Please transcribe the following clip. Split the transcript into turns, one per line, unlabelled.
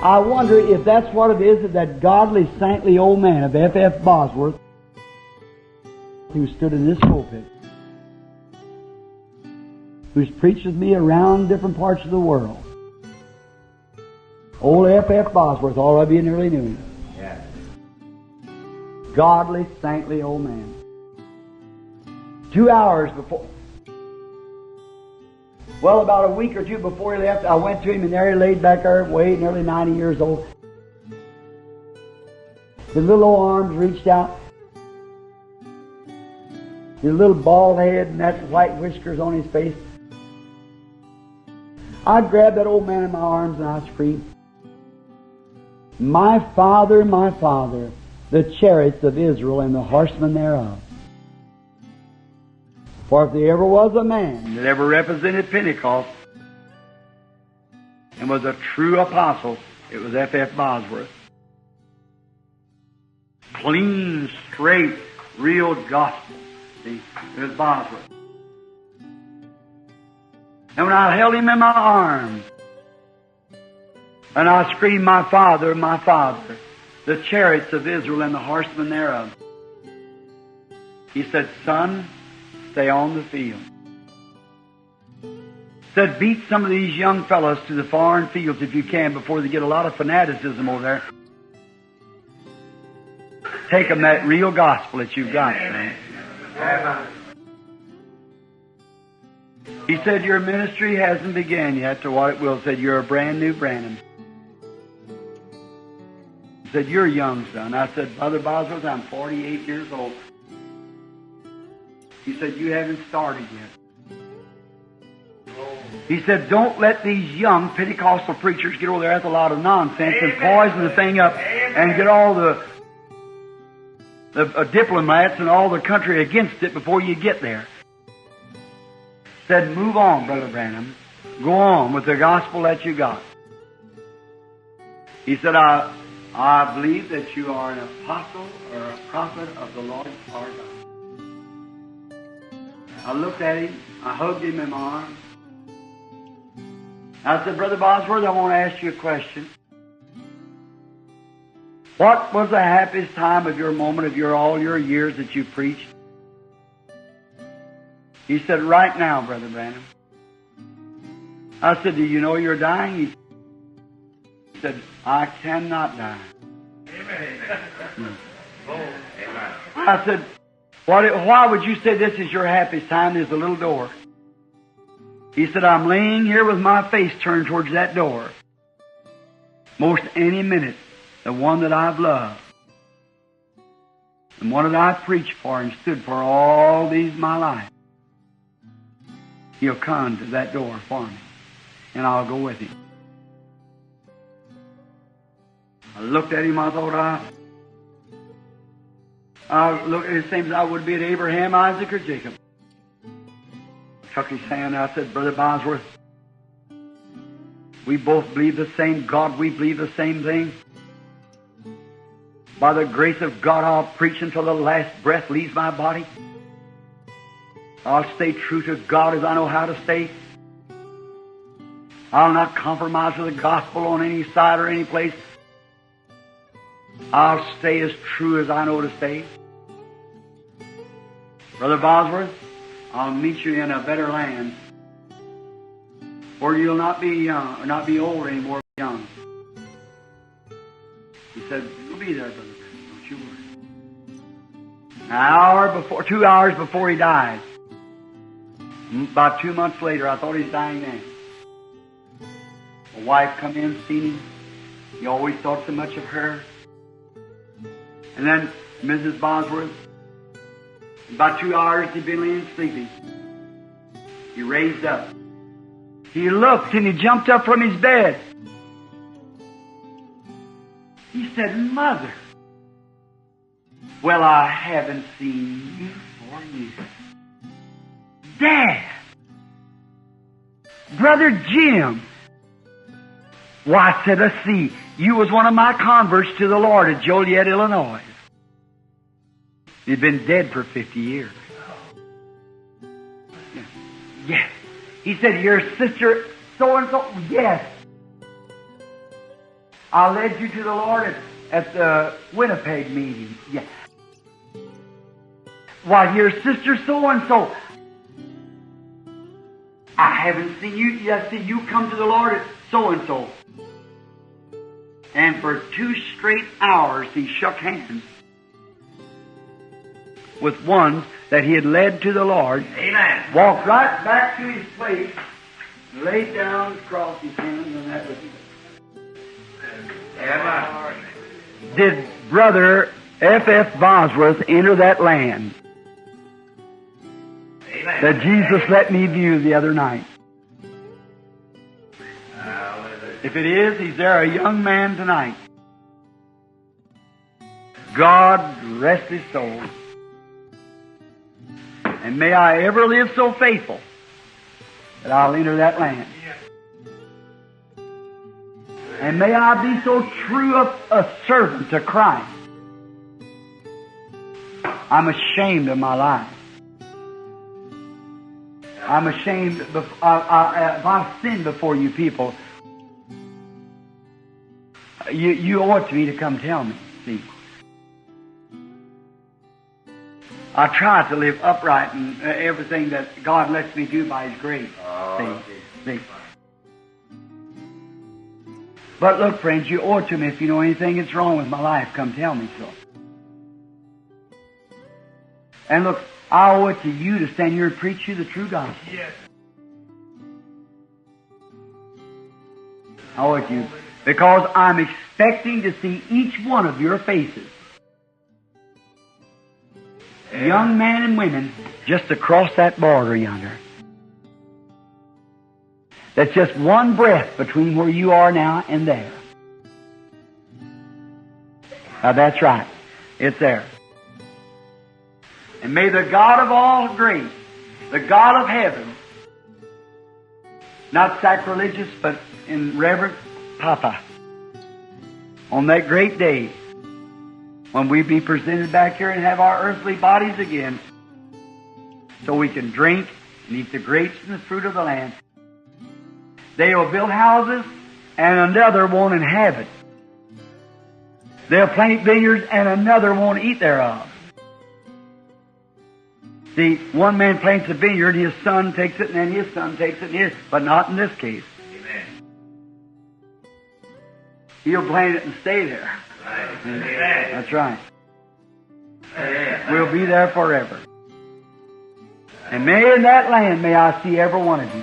I wonder if that's what it is that godly, saintly old man of F.F. Bosworth, who stood in this pulpit, who's preached with me around different parts of the world. Old F.F. Bosworth, all of you nearly knew him.
Yeah.
Godly, saintly old man. 2 hours before, well, about a week or two before he left, I went to him, and there he laid back there, way nearly 90 years old. His little old arms reached out. His little bald head and that white whiskers on his face. I grabbed that old man in my arms and I screamed, my Father, the chariots of Israel and the horsemen thereof. For if there ever was a man that ever represented Pentecost and was a true apostle, it was F.F. Bosworth. Clean, straight, real gospel. See, it was Bosworth. And when I held him in my arms, and I screamed, my Father, the chariots of Israel and the horsemen thereof, he said, son, stay on the field. Said, beat some of these young fellows to the foreign fields if you can before they get a lot of fanaticism over there. Take them that real gospel that you've got, man. He said, your ministry hasn't begun yet to what it will. Said, you're a brand new Branham. He said, you're young, son. I said, Brother Bosworth, I'm 48 years old. He said, you haven't started yet. He said, don't let these young Pentecostal preachers get over there. That's a lot of nonsense and poison the thing up and get all the diplomats and all the country against it before you get there. Said, move on, Brother Branham. Go on with the gospel that you got. He said, I believe that you are an apostle or a prophet of the Lord our God. I looked at him. I hugged him in my arms. I said, Brother Bosworth, I want to ask you a question. What was the happiest time of your moment of all your years that you preached? He said, right now, Brother Branham. I said, do you know you're dying? He said, I cannot die.
Amen.
I said, why would you say this is your happiest time? There's a little door. He said, I'm laying here with my face turned towards that door. Most any minute, the one that I've loved, the one that I've preached for and stood for all these my life, he'll come to that door for me, and I'll go with him. I looked at him, I thought I looked at him the same as I would be at Abraham, Isaac, or Jacob. Took his hand, I said, Brother Bosworth, we both believe the same God, we believe the same thing. By the grace of God, I'll preach until the last breath leaves my body. I'll stay true to God as I know how to stay. I'll not compromise with the gospel on any side or any place. I'll stay as true as I know to stay. Brother Bosworth, I'll meet you in a better land where you'll not be young, or not be old anymore, but young. He said, you'll be there, Brother. Don't you worry. 2 hours before he died, about 2 months later, I thought he was dying then. A wife come in, seen him. He always thought so much of her. And then Mrs. Bosworth, about 2 hours he'd been laying sleeping. He raised up. He looked and he jumped up from his bed. He said, Mother, well, I haven't seen you for years. Dad, Brother Jim. Why, I said, let's see, you was one of my converts to the Lord at Joliet, Illinois. You'd been dead for 50 years. Yes. He said, your sister so-and-so? Yes. I led you to the Lord at the Winnipeg meeting. Yeah. Why, your sister so-and-so. I haven't seen you yet. See, you come to the Lord at so-and-so. And for 2 straight hours he shook hands with ones that he had led to the Lord.
Amen.
Walked right back to his place, laid down, crossed his hands, and that was it.
Amen.
Did Brother F.F. Bosworth enter that land
Amen.
that Jesus let me view the other night? If it is, he's there, a young man tonight. God rest his soul. And may I ever live so faithful that I'll enter that land. And may I be so true a servant to Christ. I'm ashamed of my life. I'm ashamed if I've sinned before you people. You owe it to me to come tell me, see. I try to live upright in everything that God lets me do by His grace. See. But look, friends, you owe it to me. If you know anything that's wrong with my life, come tell me so. And look, I owe it to you to stand here and preach you the true gospel.
Yes.
I owe it to you. Because I'm expecting to see each one of your faces. Young men and women, just across that border yonder. That's just one breath between where you are now and there. Now that's right. It's there. And may the God of all grace, the God of heaven, not sacrilegious, but in reverent Papa, on that great day, when we be presented back here and have our earthly bodies again, so we can drink and eat the grapes and the fruit of the land. They will build houses and another won't inhabit. They'll plant vineyards and another won't eat thereof. See, one man plants a vineyard, his son takes it, and then his son takes it, but not in this case.
Amen.
He'll plant it and stay there.
Right. Amen.
That's right.
Amen.
We'll be there forever. And may in that land, may I see every one of you.